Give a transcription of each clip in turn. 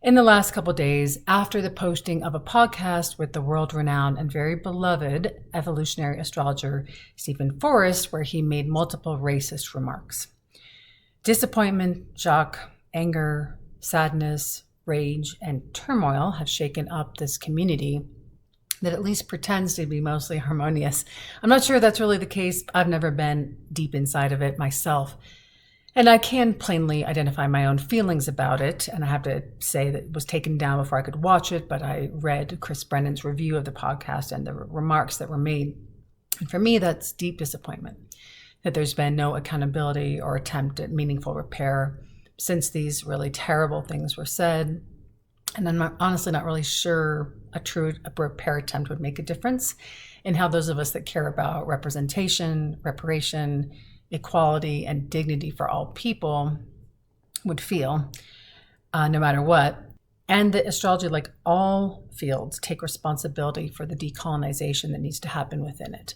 in the last couple of days after the posting of a podcast with the world-renowned and very beloved evolutionary astrologer Steven Forrest, where he made multiple racist remarks. Disappointment, shock, anger, sadness, rage, and turmoil have shaken up this community that at least pretends to be mostly harmonious. I'm not sure that's really the case. I've never been deep inside of it myself. And I can plainly identify my own feelings about it. And I have to say that it was taken down before I could watch it, but I read Chris Brennan's review of the podcast and the remarks that were made. And for me, that's deep disappointment that there's been no accountability or attempt at meaningful repair since these really terrible things were said. And I'm honestly not really sure a true repair attempt would make a difference in how those of us that care about representation, reparation, equality, and dignity for all people would feel, no matter what. And that astrology, like all fields, take responsibility for the decolonization that needs to happen within it,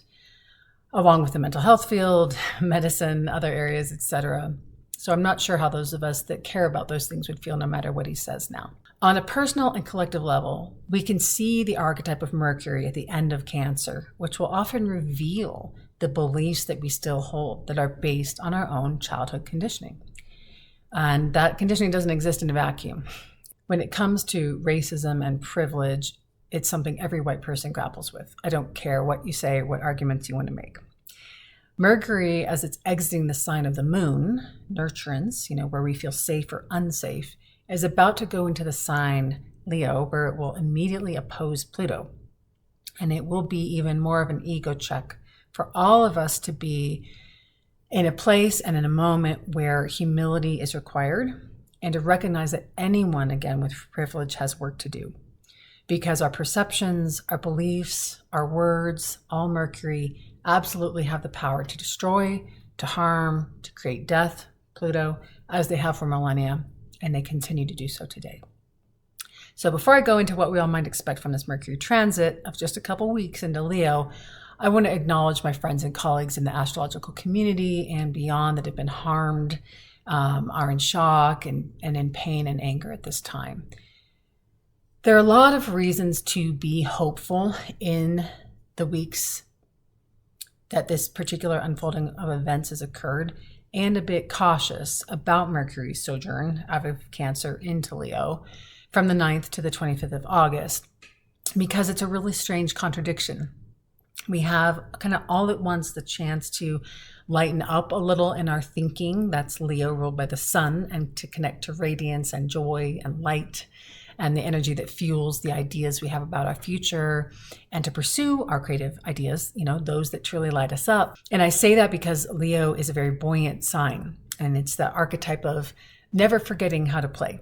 along with the mental health field, medicine, other areas, etc. So I'm not sure how those of us that care about those things would feel no matter what he says now. On a personal and collective level, we can see the archetype of Mercury at the end of Cancer, which will often reveal the beliefs that we still hold that are based on our own childhood conditioning. And that conditioning doesn't exist in a vacuum. When it comes to racism and privilege, it's something every white person grapples with. I don't care what you say, what arguments you want to make. Mercury, as it's exiting the sign of the moon, nurturance, where we feel safe or unsafe, is about to go into the sign Leo, where it will immediately oppose Pluto. And it will be even more of an ego check for all of us to be in a place and in a moment where humility is required and to recognize that anyone, again, with privilege has work to do. Because our perceptions, our beliefs, our words, all Mercury, absolutely have the power to destroy, to harm, to create death, Pluto, as they have for millennia, and they continue to do so today. So before I go into what we all might expect from this Mercury transit of just a couple weeks into Leo, I want to acknowledge my friends and colleagues in the astrological community and beyond that have been harmed, are in shock and in pain and anger at this time. There are a lot of reasons to be hopeful in the weeks that this particular unfolding of events has occurred, and a bit cautious about Mercury's sojourn out of Cancer into Leo from the 9th to the 25th of August, because it's a really strange contradiction. We have kind of all at once the chance to lighten up a little in our thinking. That's Leo ruled by the sun, and to connect to radiance and joy and light and the energy that fuels the ideas we have about our future, and to pursue our creative ideas, those that truly light us up. And I say that because Leo is a very buoyant sign, and it's the archetype of never forgetting how to play.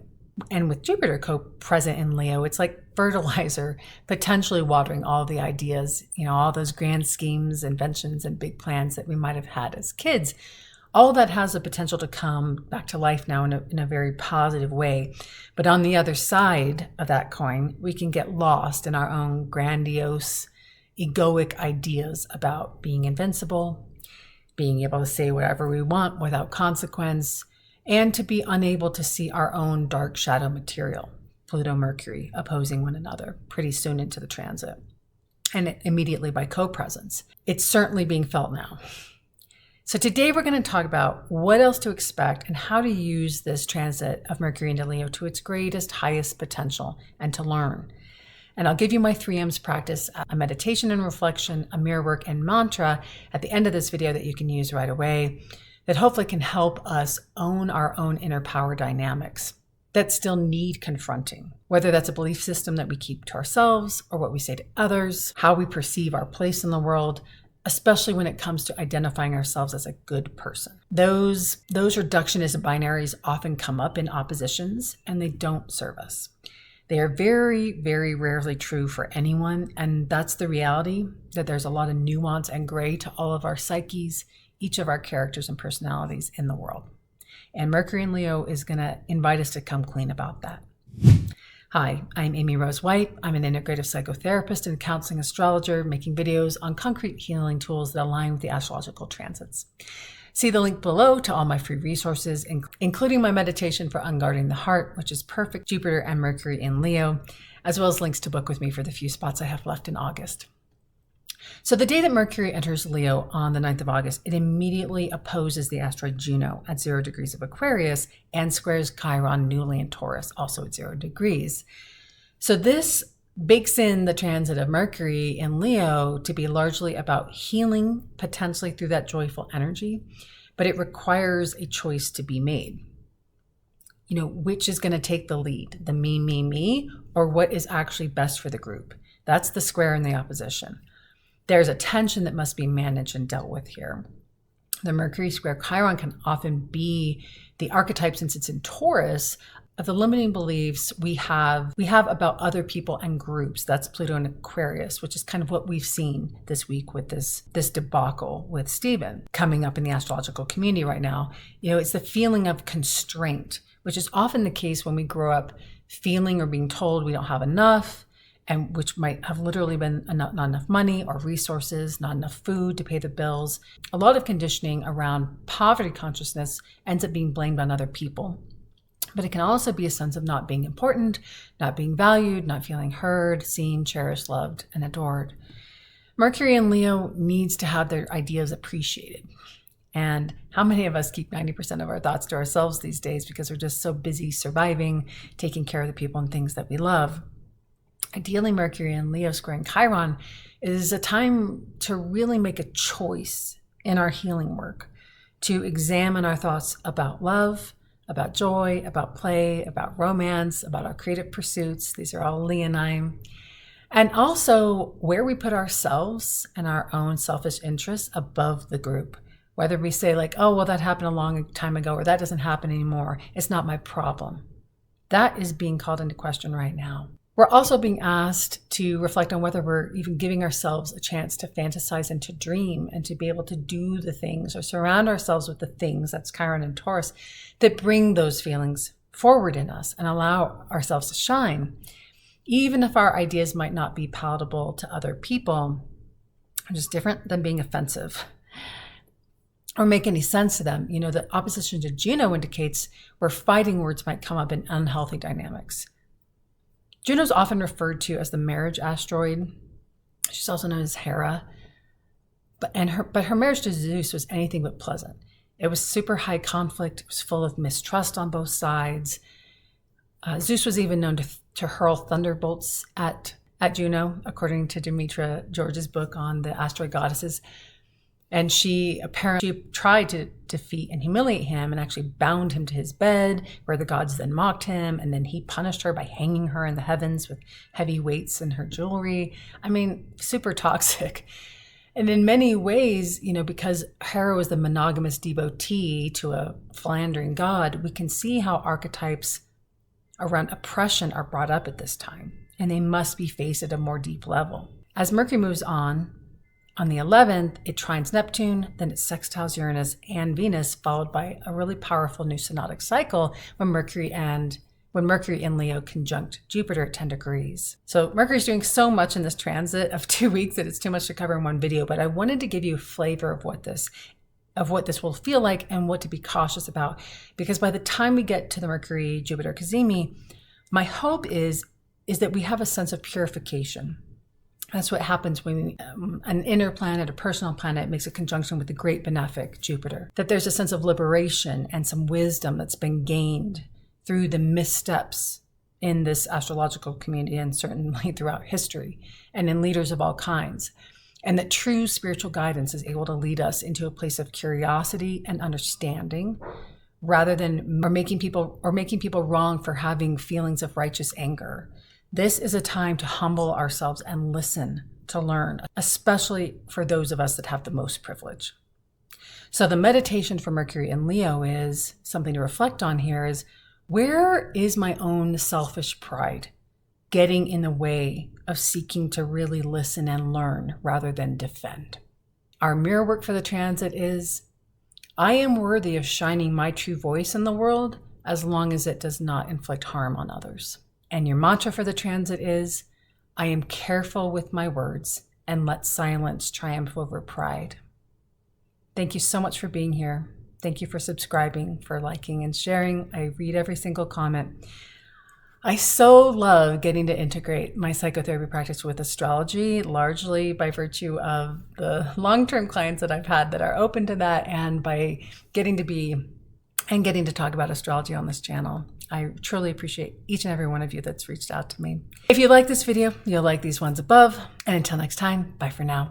And with Jupiter co-present in Leo, it's like fertilizer, potentially watering all the ideas, all those grand schemes, inventions, and big plans that we might have had as kids. All that has the potential to come back to life now in a very positive way. But on the other side of that coin, we can get lost in our own grandiose, egoic ideas about being invincible, being able to say whatever we want without consequence, and to be unable to see our own dark shadow material, Pluto, Mercury, opposing one another pretty soon into the transit, and immediately by co-presence. It's certainly being felt now. So today we're going to talk about what else to expect and how to use this transit of Mercury into Leo to its greatest, highest potential, and to learn. And I'll give you my 3M's practice, a meditation and reflection, a mirror work, and mantra at the end of this video that you can use right away, that hopefully can help us own our own inner power dynamics that still need confronting, whether that's a belief system that we keep to ourselves or what we say to others, how we perceive our place in the world, especially when it comes to identifying ourselves as a good person. Those reductionist binaries often come up in oppositions, and they don't serve us. They are very, very rarely true for anyone, and that's the reality, that there's a lot of nuance and gray to all of our psyches, each of our characters and personalities in the world. And Mercury in Leo is going to invite us to come clean about that. Hi, I'm Amy Rose White. I'm an integrative psychotherapist and counseling astrologer, making videos on concrete healing tools that align with the astrological transits. See the link below to all my free resources, including my meditation for unguarding the heart, which is perfect Jupiter and Mercury in Leo, as well as links to book with me for the few spots I have left in August. So the day that Mercury enters Leo on the 9th of August, it immediately opposes the asteroid Juno at 0 degrees of Aquarius and squares Chiron newly in Taurus, also at 0 degrees. So this bakes in the transit of Mercury in Leo to be largely about healing, potentially through that joyful energy, but it requires a choice to be made. Which is going to take the lead, the me, or what is actually best for the group? That's the square and the opposition. There's a tension that must be managed and dealt with here. The Mercury square Chiron can often be the archetype, since it's in Taurus, of the limiting beliefs we have about other people and groups. That's Pluto in Aquarius, which is kind of what we've seen this week with this debacle with Steven coming up in the astrological community right now. It's the feeling of constraint, which is often the case when we grow up feeling or being told we don't have enough, and which might have literally been not enough money or resources, not enough food to pay the bills. A lot of conditioning around poverty consciousness ends up being blamed on other people. But it can also be a sense of not being important, not being valued, not feeling heard, seen, cherished, loved, and adored. Mercury in Leo needs to have their ideas appreciated. And how many of us keep 90% of our thoughts to ourselves these days because we're just so busy surviving, taking care of the people and things that we love? Ideally, Mercury in Leo squaring Chiron is a time to really make a choice in our healing work, to examine our thoughts about love, about joy, about play, about romance, about our creative pursuits. These are all Leonine. And also where we put ourselves and our own selfish interests above the group. Whether we say like, oh, well, that happened a long time ago, or that doesn't happen anymore. It's not my problem. That is being called into question right now. We're also being asked to reflect on whether we're even giving ourselves a chance to fantasize and to dream and to be able to do the things or surround ourselves with the things, that's Chiron and Taurus, that bring those feelings forward in us and allow ourselves to shine. Even if our ideas might not be palatable to other people, which is different than being offensive or make any sense to them. The opposition to Juno indicates where fighting words might come up in unhealthy dynamics. Juno is often referred to as the marriage asteroid. She's also known as Hera. But her marriage to Zeus was anything but pleasant. It was super high conflict. It was full of mistrust on both sides. Zeus was even known to hurl thunderbolts at Juno, according to Demetra George's book on the asteroid goddesses. And she tried to defeat and humiliate him and actually bound him to his bed, where the gods then mocked him. And then he punished her by hanging her in the heavens with heavy weights in her jewelry. I mean, super toxic. And in many ways, because Hera was the monogamous devotee to a philandering god, we can see how archetypes around oppression are brought up at this time. And they must be faced at a more deep level. As Mercury moves on the 11th, it trines Neptune, then it sextiles Uranus and Venus, followed by a really powerful new synodic cycle when Mercury in Leo conjunct Jupiter at 10 degrees. So Mercury's doing so much in this transit of 2 weeks that it's too much to cover in one video, but I wanted to give you a flavor of what this will feel like and what to be cautious about. Because by the time we get to the Mercury-Jupiter Kazimi, my hope is that we have a sense of purification. That's what happens when an inner planet, a personal planet, makes a conjunction with the great benefic Jupiter. That there's a sense of liberation and some wisdom that's been gained through the missteps in this astrological community and certainly throughout history and in leaders of all kinds. And that true spiritual guidance is able to lead us into a place of curiosity and understanding, rather than making people wrong for having feelings of righteous anger. This is a time to humble ourselves and listen, to learn, especially for those of us that have the most privilege. So the meditation for Mercury in Leo is something to reflect on here is, where is my own selfish pride getting in the way of seeking to really listen and learn rather than defend? Our mirror work for the transit is, I am worthy of shining my true voice in the world as long as it does not inflict harm on others. And your mantra for the transit is, I am careful with my words and let silence triumph over pride. Thank you so much for being here. Thank you for subscribing, for liking and sharing. I read every single comment. I so love getting to integrate my psychotherapy practice with astrology, largely by virtue of the long-term clients that I've had that are open to that, and by getting to talk about astrology on this channel. I truly appreciate each and every one of you that's reached out to me. If you like this video, you'll like these ones above. And until next time, bye for now.